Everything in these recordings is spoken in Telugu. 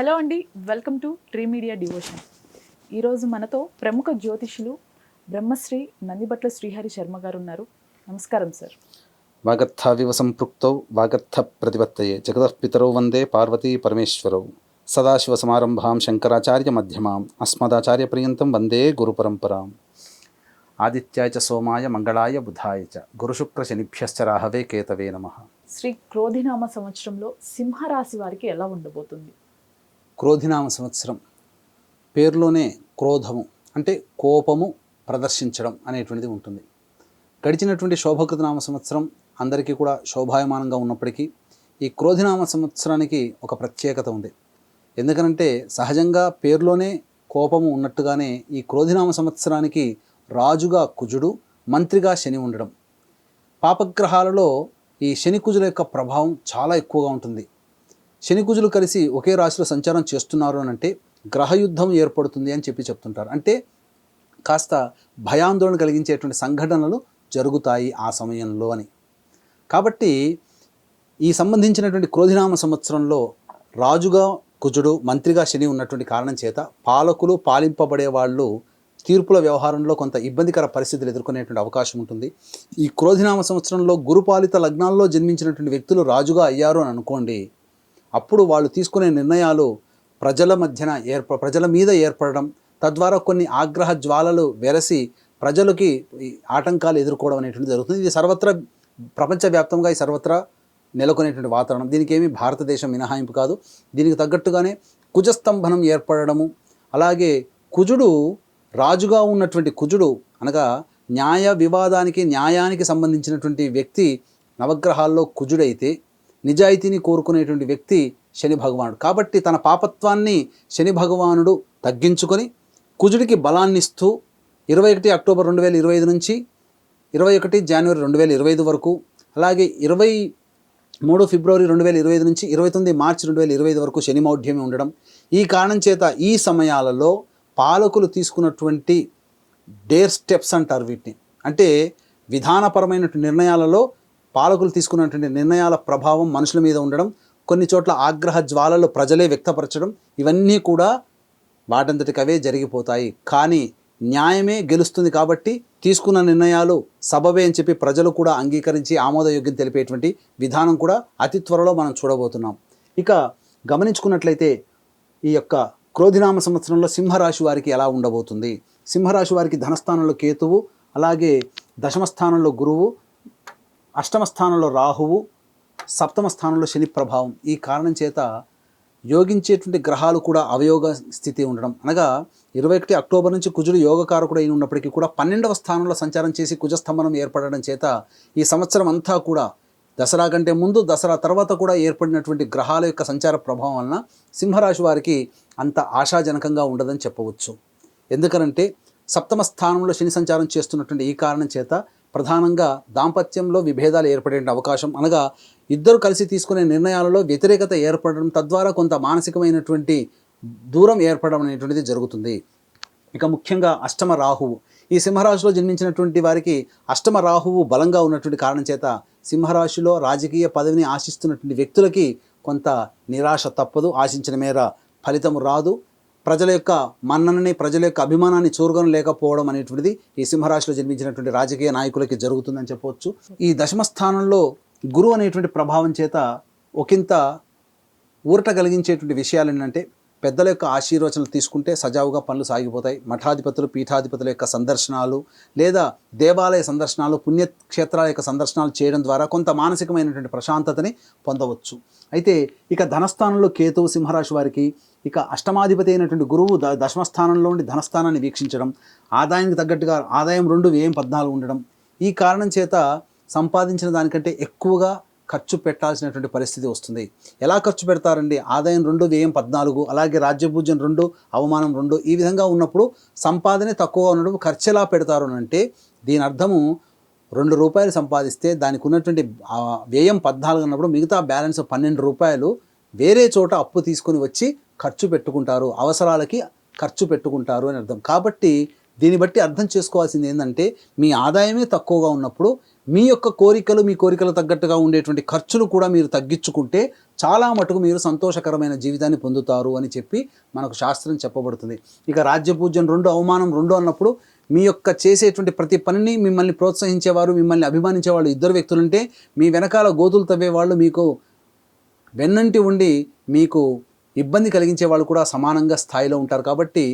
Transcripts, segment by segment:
హలో అండి, welcome to tree media devotion. ఈరోజు మనతో ప్రముఖ జ్యోతిషులు బ్రహ్మశ్రీ నందిబట్ల శ్రీహరి శర్మ గారు ఉన్నారు. నమస్కారం సార్. వాగర్థావివ సంపృక్తౌ వాగర్థ ప్రతిపత్తయే జగతః పితరౌ వందే పార్వతీ పరమేశ్వరౌ సదాశివ సమారంభాం శంకరాచార్య మధ్యమాం అస్మదాచార్య పర్యంతం వందే గురు పరంపరాం. ఆదిత్యాయ చ సోమాయ మంగళాయ బుధాయ చ గురుశుక్ర శనిభ్యశ్చ రాహవే కేతవే నమః. శ్రీ క్రోధినామ సంవత్సరంలో సింహరాశి వారికి ఎలా ఉండబోతుంది? క్రోధినామ సంవత్సరం పేరులోనే క్రోధము అంటే కోపము ప్రదర్శించడం అనేటువంటిది ఉంటుంది. గడిచినటువంటి శోభకృతనామ సంవత్సరం అందరికీ కూడా శోభాయమానంగా ఉన్నప్పటికీ ఈ క్రోధినామ సంవత్సరానికి ఒక ప్రత్యేకత ఉంది. ఎందుకనంటే సహజంగా పేరులోనే కోపము ఉన్నట్టుగానే ఈ క్రోధినామ సంవత్సరానికి రాజుగా కుజుడు, మంత్రిగా శని ఉండడం. పాపగ్రహాలలో ఈ శని కుజుల యొక్క ప్రభావం చాలా ఎక్కువగా ఉంటుంది. శని కుజులు కలిసి ఒకే రాశిలో సంచారం చేస్తున్నారు అని అంటే గ్రహయుద్ధం ఏర్పడుతుంది అని చెప్తుంటారు. అంటే కాస్త భయాందోళన కలిగించేటువంటి సంఘటనలు జరుగుతాయి ఆ సమయంలో అని. కాబట్టి ఈ సంబంధించినటువంటి క్రోధినామ సంవత్సరంలో రాజుగా కుజుడు, మంత్రిగా శని ఉన్నటువంటి కారణం చేత పాలకులు, పాలింపబడే వాళ్ళు తీర్పుల వ్యవహారంలో కొంత ఇబ్బందికర పరిస్థితులు ఎదుర్కొనేటువంటి అవకాశం ఉంటుంది. ఈ క్రోధినామ సంవత్సరంలో గురుపాలిత లగ్నాల్లో జన్మించినటువంటి వ్యక్తులు రాజుగా అయ్యారు అని అనుకోండి, అప్పుడు వాళ్ళు తీసుకునే నిర్ణయాలు ప్రజల మీద ఏర్పడడం, తద్వారా కొన్ని ఆగ్రహ జ్వాలలు వెరసి ప్రజలకి ఆటంకాలు ఎదుర్కోవడం అనేటువంటి జరుగుతుంది. ఇది సర్వత్రా ప్రపంచవ్యాప్తంగా సర్వత్రా నెలకొనేటువంటి వాతావరణం. దీనికి ఏమీ భారతదేశం మినహాయింపు కాదు. దీనికి తగ్గట్టుగానే కుజస్తంభనం ఏర్పడము, అలాగే కుజుడు రాజుగా ఉన్నటువంటి కుజుడు అనగా న్యాయానికి సంబంధించినటువంటి వ్యక్తి నవగ్రహాల్లో కుజుడైతే నిజాయితీని కోరుకునేటువంటి వ్యక్తి శని భగవానుడు. కాబట్టి తన పాపత్వాన్ని శని భగవానుడు తగ్గించుకొని కుజుడికి బలాన్నిస్తూ 21 అక్టోబర్ 2025 నుంచి 21 జనవరి 2025 వరకు, అలాగే 23 ఫిబ్రవరి 2025 నుంచి 29 మార్చి 2025 వరకు శని మౌఢ్యమే ఉండడం. ఈ కారణం చేత ఈ సమయాలలో పాలకులు తీసుకున్నటువంటి డేర్ స్టెప్స్ అంటారు వీటిని. అంటే విధానపరమైనటువంటి నిర్ణయాలలో పాలకులు తీసుకున్నటువంటి నిర్ణయాల ప్రభావం మనుషుల మీద ఉండడం, కొన్ని చోట్ల ఆగ్రహ జ్వాలలు ప్రజలే వ్యక్తపరచడం, ఇవన్నీ కూడా వాటంతటికి అవే జరిగిపోతాయి. కానీ న్యాయమే గెలుస్తుంది కాబట్టి తీసుకున్న నిర్ణయాలు సబబే అని చెప్పి ప్రజలు కూడా అంగీకరించి ఆమోదయోగ్యం తెలిపేటువంటి విధానం కూడా అతి త్వరలో మనం చూడబోతున్నాం. ఇక గమనించుకున్నట్లయితే ఈ యొక్క క్రోధినామ సంవత్సరంలో సింహరాశి వారికి ఎలా ఉండబోతుంది? సింహరాశి వారికి ధనస్థానంలో కేతువు, అలాగే దశమ స్థానంలో గురువు, అష్టమ స్థానంలో రాహువు, సప్తమ స్థానంలో శని ప్రభావం. ఈ కారణం చేత యోగించేటువంటి గ్రహాలు కూడా అవయోగ స్థితి ఉండడం. అనగా 21 అక్టోబర్ నుంచి కుజుడు యోగకారకుడు అయిన ఉన్నప్పటికీ కూడా 12వ స్థానంలో సంచారం చేసి కుజస్తంభనం ఏర్పడడం చేత ఈ సంవత్సరం అంతా కూడా దసరా కంటే ముందు, దసరా తర్వాత కూడా ఏర్పడినటువంటి గ్రహాల యొక్క సంచార ప్రభావం వలన సింహరాశి వారికి అంత ఆశాజనకంగా ఉండదని చెప్పవచ్చు. ఎందుకనంటే సప్తమ స్థానంలో శని సంచారం చేస్తున్నటువంటి ఈ కారణం చేత ప్రధానంగా దాంపత్యంలో విభేదాలు ఏర్పడే అవకాశం, అనగా ఇద్దరు కలిసి తీసుకునే నిర్ణయాలలో వ్యతిరేకత ఏర్పడడం, తద్వారా కొంత మానసికమైనటువంటి దూరం ఏర్పడడం అనేటువంటిది జరుగుతుంది. ఇక ముఖ్యంగా అష్టమ రాహువు, ఈ సింహరాశిలో జన్మించినటువంటి వారికి అష్టమ రాహువు బలంగా ఉన్నటువంటి కారణం చేత సింహరాశిలో రాజకీయ పదవిని ఆశిస్తున్నటువంటి వ్యక్తులకి కొంత నిరాశ తప్పదు, ఆశించిన మేర ఫలితం రాదు. ప్రజల యొక్క మన్ననని, ప్రజల యొక్క అభిమానాన్ని చూరగొనలేకపోవడం అనేటువంటిది ఈ సింహరాశిలో జన్మించినటువంటి రాజకీయ నాయకులకి జరుగుతుందని చెప్పవచ్చు. ఈ దశమ స్థానంలో గురువు అనేటువంటి ప్రభావం చేత ఒకంత ఊరట కలిగించేటువంటి విషయాలు ఏంటంటే, పెద్దల యొక్క ఆశీర్వచనలు తీసుకుంటే సజావుగా పనులు సాగిపోతాయి. మఠాధిపతులు, పీఠాధిపతుల యొక్క సందర్శనాలు లేదా దేవాలయ సందర్శనాలు, పుణ్యక్షేత్రాల యొక్క సందర్శనాలు చేయడం ద్వారా కొంత మానసికమైనటువంటి ప్రశాంతతని పొందవచ్చు. అయితే ఇక ధనస్థానంలో కేతువు సింహరాశి వారికి, ఇక అష్టమాధిపతి అయినటువంటి గురువు దశమస్థానంలో ఉండి ధనస్థానాన్ని వీక్షించడం, ఆదాయానికి తగ్గట్టుగా ఆదాయం 2 వ్యయం 14 ఉండడం. ఈ కారణం చేత సంపాదించిన దానికంటే ఎక్కువగా ఖర్చు పెట్టాల్సినటువంటి పరిస్థితి వస్తుంది. ఎలా ఖర్చు పెడతారండి? ఆదాయం 2, వ్యయం 14, అలాగే రాజ్యపూజ్యం 2, అవమానం 2. ఈ విధంగా ఉన్నప్పుడు సంపాదనే తక్కువగా ఉండడం, ఖర్చు ఎలా పెడతారు అని అంటే దీని అర్థము ₹2 సంపాదిస్తే దానికి ఉన్నటువంటి వ్యయం 14 అన్నప్పుడు మిగతా బ్యాలెన్స్ ₹12 వేరే చోట అప్పు తీసుకొని వచ్చి ఖర్చు పెట్టుకుంటారు, అవసరాలకి ఖర్చు పెట్టుకుంటారు అని అర్థం. కాబట్టి దీన్ని బట్టి అర్థం చేసుకోవాల్సింది ఏంటంటే మీ ఆదాయమే తక్కువగా ఉన్నప్పుడు మీ యొక్క కోరికలు మీ కోరికలు తగ్గట్టుగా ఉండేటువంటి ఖర్చులు కూడా మీరు తగ్గించుకుంటే చాలా మటుకు మీరు సంతోషకరమైన జీవితాన్ని పొందుతారు అని చెప్పి మనకు శాస్త్రం చెప్పబడుతుంది. ఇక రాజ్యపూజ్యం 2 అవమానం 2 అన్నప్పుడు మీ యొక్క చేసేటువంటి ప్రతి పనిని మిమ్మల్ని ప్రోత్సహించేవారు మిమ్మల్ని అభిమానించేవాళ్ళు 2 వ్యక్తులుంటే మీ వెనకాల గోతులు తవ్వేవాళ్ళు మీకు వెన్నంటి ఉండి మీకు ఇబ్బంది కలిగించే వాళ్ళు కూడా సమానంగా స్థాయిలో ఉంటారు. కాబట్టి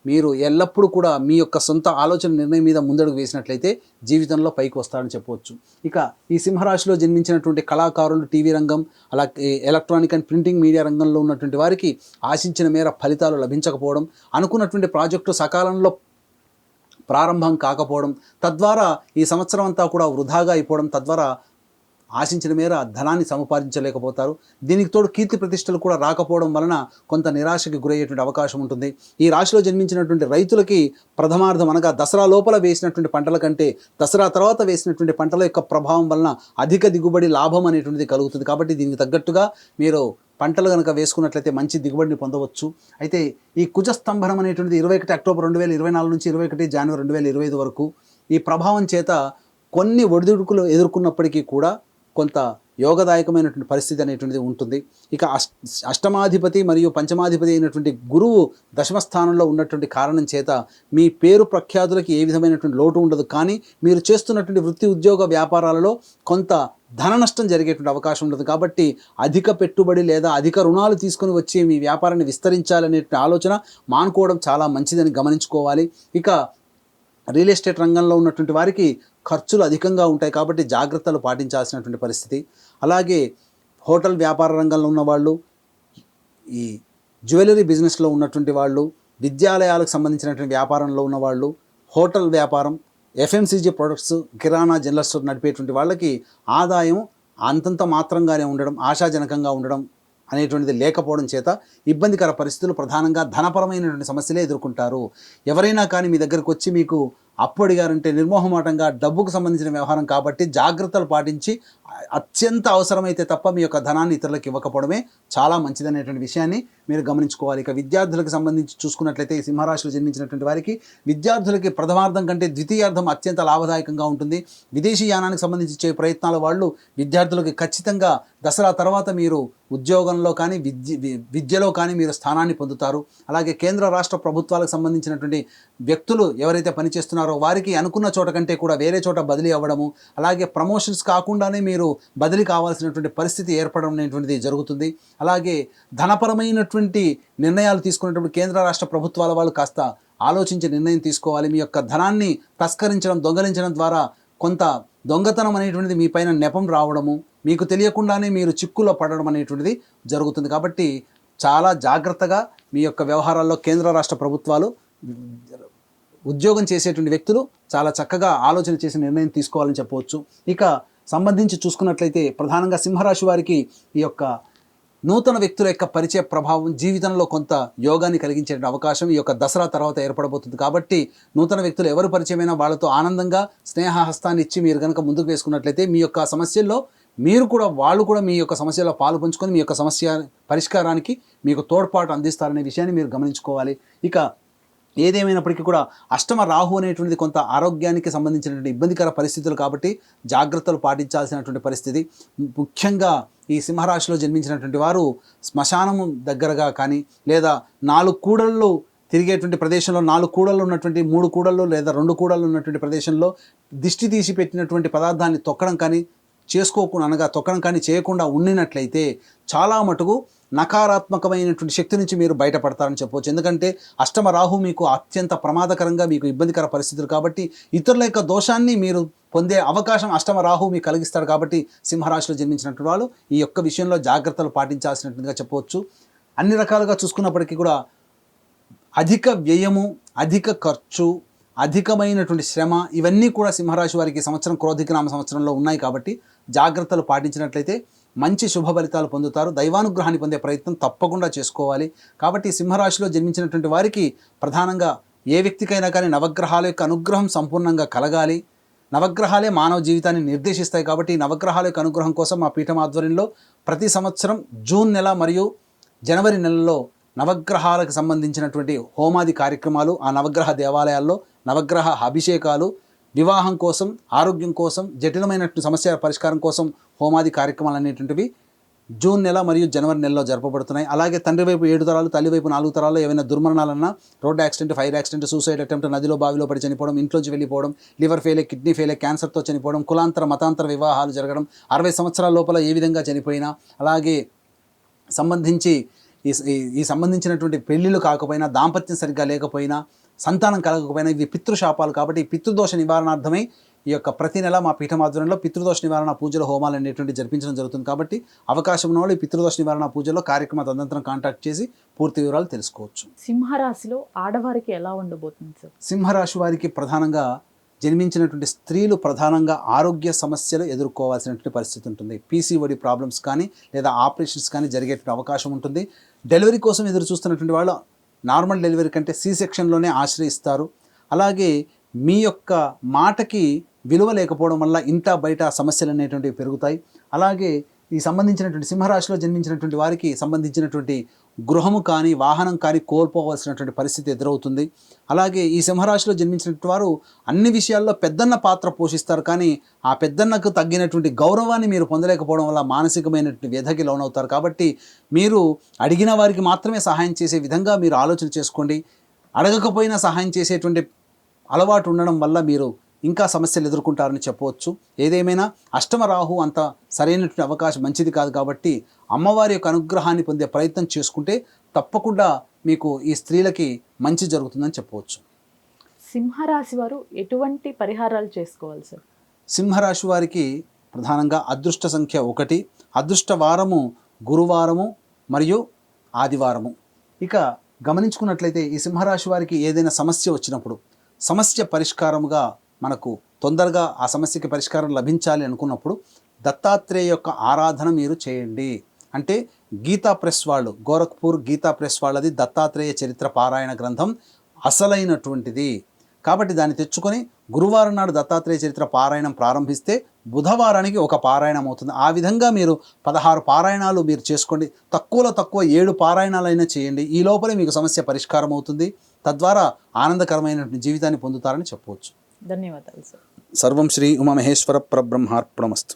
మీరు ఎల్లప్పుడూ కూడా మీ యొక్క సొంత ఆలోచన నిర్ణయం మీద ముందడుగు వేసినట్లయితే జీవితంలో పైకి వస్తారని చెప్పవచ్చు. ఇక ఈ సింహరాశిలో జన్మించినటువంటి కళాకారులు, టీవీ రంగం, అలాగే ఎలక్ట్రానిక్ అండ్ ప్రింటింగ్ మీడియా రంగంలో ఉన్నటువంటి వారికి ఆశించిన మేర ఫలితాలు లభించకపోవడం, అనుకున్నటువంటి ప్రాజెక్టు సకాలంలో ప్రారంభం కాకపోవడం, తద్వారా ఈ సంవత్సరం అంతా కూడా వృధాగా అయిపోవడం, తద్వారా ఆశించిన మేర ధనాన్ని సముపార్జించలేకపోతారు. దీనికి తోడు కీర్తి ప్రతిష్టలు కూడా రాకపోవడం వలన కొంత నిరాశకి గురయ్యేటువంటి అవకాశం ఉంటుంది. ఈ రాశిలో జన్మించినటువంటి రైతులకి ప్రథమార్థం అనగా దసరా లోపల వేసినటువంటి పంటల కంటే దసరా తర్వాత వేసినటువంటి పంటల యొక్క ప్రభావం వలన అధిక దిగుబడి లాభం అనేటువంటిది కలుగుతుంది. కాబట్టి దీనికి తగ్గట్టుగా మీరు పంటలు కనుక వేసుకున్నట్లయితే మంచి దిగుబడిని పొందవచ్చు. అయితే ఈ కుజస్తంభనం అనేటువంటిది 21 అక్టోబర్ 2024 నుంచి 21 జనవరి 2025 వరకు ఈ ప్రభావం చేత కొన్ని ఒడిదుడుకులు ఎదుర్కొన్నప్పటికీ కూడా కొంత యోగదాయకమైనటువంటి పరిస్థితి అనేటువంటిది ఉంటుంది. ఇక అష్టమాధిపతి మరియు పంచమాధిపతి అయినటువంటి గురువు దశమ స్థానంలో ఉన్నటువంటి కారణం చేత మీ పేరు ప్రఖ్యాతులకి ఏ విధమైనటువంటి లోటు ఉండదు. కానీ మీరు చేస్తున్నటువంటి వృత్తి ఉద్యోగ వ్యాపారాలలో కొంత ధన నష్టం జరిగేటువంటి అవకాశం ఉంటుంది. కాబట్టి అధిక పెట్టుబడి లేదా అధిక రుణాలు తీసుకొని వచ్చి మీ వ్యాపారాన్ని విస్తరించాలనే ఆలోచన మానుకోవడం చాలా మంచిదని గమనించుకోవాలి. ఇక రియల్ ఎస్టేట్ రంగంలో ఉన్నటువంటి వారికి ఖర్చులు అధికంగా ఉంటాయి. కాబట్టి జాగ్రత్తలు పాటించాల్సినటువంటి పరిస్థితి. అలాగే హోటల్ వ్యాపార రంగంలో ఉన్నవాళ్ళు, ఈ జ్యువెలరీ బిజినెస్లో ఉన్నటువంటి వాళ్ళు, విద్యాలయాలకు సంబంధించినటువంటి వ్యాపారంలో ఉన్నవాళ్ళు, హోటల్ వ్యాపారం, ఎఫ్ఎంసీజీ ప్రొడక్ట్స్, కిరాణా జనరల్ స్టోర్ నడిపేటువంటి వాళ్ళకి ఆదాయం అంతంత మాత్రంగానే ఉండడం, ఆశాజనకంగా ఉండడం అనేటువంటిది లేకపోవడం చేత ఇబ్బందికర పరిస్థితులు, ప్రధానంగా ధనపరమైనటువంటి సమస్యలే ఎదుర్కొంటారు. ఎవరైనా కానీ మీ దగ్గరకు వచ్చి మీకు అప్పు అడిగారంటే నిర్మోహమాటంగా డబ్బుకు సంబంధించిన వ్యవహారం కాబట్టి జాగ్రత్తలు పాటించి అత్యంత అవసరమైతే తప్ప మీ యొక్క ధనాన్ని ఇతరులకు ఇవ్వకపోవడమే చాలా మంచిదనేటువంటి విషయాన్ని మీరు గమనించుకోవాలి. ఇక విద్యార్థులకు సంబంధించి చూసుకున్నట్లయితే ఈ సింహరాశిలో జన్మించినటువంటి వారికి విద్యార్థులకి ప్రథమార్థం కంటే ద్వితీయార్థం అత్యంత లాభదాయకంగా ఉంటుంది. విదేశీ యానానికి సంబంధించి చే ప్రయత్నాల వాళ్ళు విద్యార్థులకి ఖచ్చితంగా దసరా తర్వాత మీరు ఉద్యోగంలో కానీ విద్యలో కానీ మీరు స్థానాన్ని పొందుతారు. అలాగే కేంద్ర రాష్ట్ర ప్రభుత్వాలకు సంబంధించినటువంటి వ్యక్తులు ఎవరైతే పనిచేస్తున్నారో వారికి అనుకున్న చోట కంటే కూడా వేరే చోట బదిలీ అవ్వడము, అలాగే ప్రమోషన్స్ కాకుండానే మీరు బదిలీ కావాల్సినటువంటి పరిస్థితి ఏర్పడడం అనేటువంటిది జరుగుతుంది. అలాగే ధనపరమైనటువంటి నిర్ణయాలు తీసుకునేటప్పుడు కేంద్ర రాష్ట్ర ప్రభుత్వాల వాళ్ళు కాస్త ఆలోచించి నిర్ణయం తీసుకోవాలి. మీ యొక్క ధనాన్ని తస్కరించడం, దొంగలించడం ద్వారా కొంత దొంగతనం అనేటువంటిది మీ పైన నెపం రావడము, మీకు తెలియకుండానే మీరు చిక్కులో పడడం అనేటువంటిది జరుగుతుంది. కాబట్టి చాలా జాగ్రత్తగా మీ యొక్క వ్యవహారాల్లో కేంద్ర రాష్ట్ర ప్రభుత్వాలు, ఉద్యోగం చేసేటువంటి వ్యక్తులు చాలా చక్కగా ఆలోచన చేసి నిర్ణయం తీసుకోవాలని చెప్పవచ్చు. ఇక సంబంధించి చూసుకున్నట్లయితే ప్రధానంగా సింహరాశి వారికి ఈ యొక్క నూతన వ్యక్తుల యొక్క పరిచయ ప్రభావం జీవితంలో కొంత యోగాన్ని కలిగించే అవకాశం ఈ యొక్క దసరా తర్వాత ఏర్పడబోతుంది. కాబట్టి నూతన వ్యక్తులు ఎవరు పరిచయమైనా వాళ్ళతో ఆనందంగా స్నేహహస్తాన్ని ఇచ్చి మీరు కనుక ముందుకు వేసుకున్నట్లయితే మీ యొక్క సమస్యల్లో వాళ్ళు కూడా మీ యొక్క సమస్యలో పాలు పంచుకొని మీ యొక్క సమస్య పరిష్కారానికి మీకు తోడ్పాటు అందిస్తారనే విషయాన్ని మీరు గమనించుకోవాలి. ఇక ఏదేమైనప్పటికీ కూడా అష్టమ రాహు అనేటువంటిది కొంత ఆరోగ్యానికి సంబంధించినటువంటి ఇబ్బందికర పరిస్థితులు కాబట్టి జాగ్రత్తలు పాటించాల్సినటువంటి పరిస్థితి. ముఖ్యంగా ఈ సింహరాశిలో జన్మించినటువంటి వారు శ్మశానము దగ్గరగా కానీ లేదా 4 కూడళ్ళు తిరిగేటువంటి ప్రదేశంలో 4 కూడళ్ళు ఉన్నటువంటి 3 కూడళ్ళు లేదా 2 కూడళ్ళు ఉన్నటువంటి ప్రదేశంలో దిష్టి తీసి పెట్టినటువంటి పదార్థాన్ని తొక్కడం కానీ తొక్కడం కానీ చేయకుండా ఉండినట్లయితే చాలా మటుకు నకారాత్మకమైనటువంటి శక్తి నుంచి మీరు బయటపడతారని చెప్పవచ్చు. ఎందుకంటే అష్టమ రాహు మీకు అత్యంత ప్రమాదకరంగా మీకు ఇబ్బందికర పరిస్థితులు కాబట్టి ఇతరుల యొక్క దోషాన్ని మీరు పొందే అవకాశం అష్టమ రాహు మీకు కలిగిస్తారు. కాబట్టి సింహరాశిలో జన్మించినటువంటి వాళ్ళు ఈ యొక్క విషయంలో జాగ్రత్తలు పాటించాల్సినట్టుగా చెప్పవచ్చు. అన్ని రకాలుగా చూసుకున్నప్పటికీ కూడా అధిక వ్యయము, అధిక ఖర్చు, అధికమైనటువంటి శ్రమ ఇవన్నీ కూడా సింహరాశి వారికి సంవత్సరం క్రోధిక నామ సంవత్సరంలో ఉన్నాయి. కాబట్టి జాగ్రత్తలు పాటించినట్లయితే మంచి శుభ ఫలితాలు పొందుతారు. దైవానుగ్రహాన్ని పొందే ప్రయత్నం తప్పకుండా చేసుకోవాలి. కాబట్టి సింహరాశిలో జన్మించినటువంటి వారికి ప్రధానంగా ఏ వ్యక్తికైనా కానీ నవగ్రహాల యొక్క అనుగ్రహం సంపూర్ణంగా కలగాలి. నవగ్రహాలే మానవ జీవితాన్ని నిర్దేశిస్తాయి. కాబట్టి నవగ్రహాల యొక్క అనుగ్రహం కోసం మా పీఠం ఆధ్వర్యంలో ప్రతి సంవత్సరం జూన్ నెల మరియు జనవరి నెలలో నవగ్రహాలకు సంబంధించినటువంటి హోమాది కార్యక్రమాలు ఆ నవగ్రహ దేవాలయాల్లో నవగ్రహ అభిషేకాలు, వివాహం కోసం, ఆరోగ్యం కోసం, జటిలమైనటువంటి సమస్య పరిష్కారం కోసం హోమాది కార్యక్రమాలు అనేటువంటివి జూన్ నెల మరియు జనవరి నెలలో జరపబడుతున్నాయి. అలాగే తండ్రి వైపు 7 తరాలు, తల్లి వైపు 4 తరాల్లో ఏమైనా దుర్మరణాలన్నా, road accident, fire accident, suicide attempt, నదిలో బావిలో పడి చనిపోవడం, ఇంట్లోంచి వెళ్ళిపోవడం, లివర్ ఫెయిలే, కిడ్నీ ఫెయిలే, క్యాన్సర్తో చనిపోవడం, కులాంతర మతాంతర వివాహాలు జరగడం, 60 సంవత్సరాల లోపల ఏ విధంగా చనిపోయినా, అలాగే సంబంధించి ఈ సంబంధించినటువంటి పెళ్ళిళ్ళు కాకపోయినా, దాంపత్యం సరిగ్గా లేకపోయినా, సంతానం కలగకపోయినా, ఇవి పితృశాపాలు. కాబట్టి ఈ పితృదోష నివారణార్థమై ఈ యొక్క ప్రతి నెల మా పీఠం ఆధ్వర్యంలో పితృదోష నివారణ పూజల హోమాలు అనేటువంటి జరిపించడం జరుగుతుంది. కాబట్టి అవకాశం ఉన్న వాళ్ళు ఈ పితృదోష నివారణ పూజలో కార్యక్రమ తదనంతరం కాంటాక్ట్ చేసి పూర్తి వివరాలు తెలుసుకోవచ్చు. సింహరాశిలో ఆడవారికి ఎలా ఉండబోతుంది సార్? సింహరాశి వారికి ప్రధానంగా జన్మించినటువంటి స్త్రీలు ప్రధానంగా ఆరోగ్య సమస్యలు ఎదుర్కోవాల్సినటువంటి పరిస్థితి ఉంటుంది. పీసీఓడి ప్రాబ్లమ్స్ కానీ లేదా ఆపరేషన్స్ కానీ జరిగేటువంటి అవకాశం ఉంటుంది. డెలివరీ కోసం ఎదురు చూస్తున్నటువంటి వాళ్ళు నార్మల్ డెలివరీ కంటే సి సెక్షన్లోనే ఆశ్రయిస్తారు. అలాగే మీ యొక్క మాటకి విలువ లేకపోవడం వల్ల ఇంట బయట సమస్యలు అనేటువంటివి పెరుగుతాయి. అలాగే ఈ సంబంధించినటువంటి సింహరాశిలో జన్మించినటువంటి వారికి సంబంధించినటువంటి గృహము కానీ వాహనం కానీ కోల్పోవలసినటువంటి పరిస్థితి ఎదురవుతుంది. అలాగే ఈ సింహరాశిలో జన్మించినటువంటి వారు అన్ని విషయాల్లో పెద్దన్న పాత్ర పోషిస్తారు. కానీ ఆ పెద్దన్నకు తగ్గినటువంటి గౌరవాన్ని మీరు పొందలేకపోవడం వల్ల మానసికమైనటువంటి వ్యధకి లోనవుతారు. కాబట్టి మీరు అడిగిన వారికి మాత్రమే సహాయం చేసే విధంగా మీరు ఆలోచన చేసుకోండి. అడగకపోయినా సహాయం చేసేటువంటి అలవాటు ఉండడం వల్ల మీరు ఇంకా సమస్యలు ఎదుర్కొంటారని చెప్పవచ్చు. ఏదేమైనా అష్టమ రాహు అంత సరైనటువంటి అవకాశం మంచిది కాదు. కాబట్టి అమ్మవారి యొక్క అనుగ్రహాన్ని పొందే ప్రయత్నం చేసుకుంటే తప్పకుండా మీకు ఈ స్త్రీలకి మంచి జరుగుతుందని చెప్పవచ్చు. సింహరాశి వారు ఎటువంటి పరిహారాలు చేసుకోవాలి సార్? సింహరాశి వారికి ప్రధానంగా అదృష్ట సంఖ్య 1, అదృష్ట వారము గురువారము మరియు ఆదివారము. ఇక గమనించుకున్నట్లయితే ఈ సింహరాశి వారికి ఏదైనా సమస్య వచ్చినప్పుడు సమస్య పరిష్కారముగా మనకు తొందరగా ఆ సమస్యకి పరిష్కారం లభించాలి అనుకున్నప్పుడు దత్తాత్రేయ యొక్క ఆరాధన మీరు చేయండి. అంటే గీతా ప్రెస్ వాళ్ళు, గోరఖ్పూర్ గీతా ప్రెస్ వాళ్ళది దత్తాత్రేయ చరిత్ర పారాయణ గ్రంథం అసలైనటువంటిది. కాబట్టి దాన్ని తెచ్చుకొని గురువారం నాడు దత్తాత్రేయ చరిత్ర పారాయణం ప్రారంభిస్తే బుధవారానికి ఒక పారాయణం అవుతుంది. ఆ విధంగా మీరు 16 పారాయణాలు మీరు చేసుకోండి. తక్కువలో తక్కువ 7 పారాయణాలైనా చేయండి. ఈ లోపలే మీకు సమస్య పరిష్కారం అవుతుంది. తద్వారా ఆనందకరమైనటువంటి జీవితాన్ని పొందుతారని చెప్పవచ్చు. ధన్యవాదాలు సార్. సర్వం శ్రీ ఉమామహేశ్వర పరబ్రహ్మార్పణమస్తు.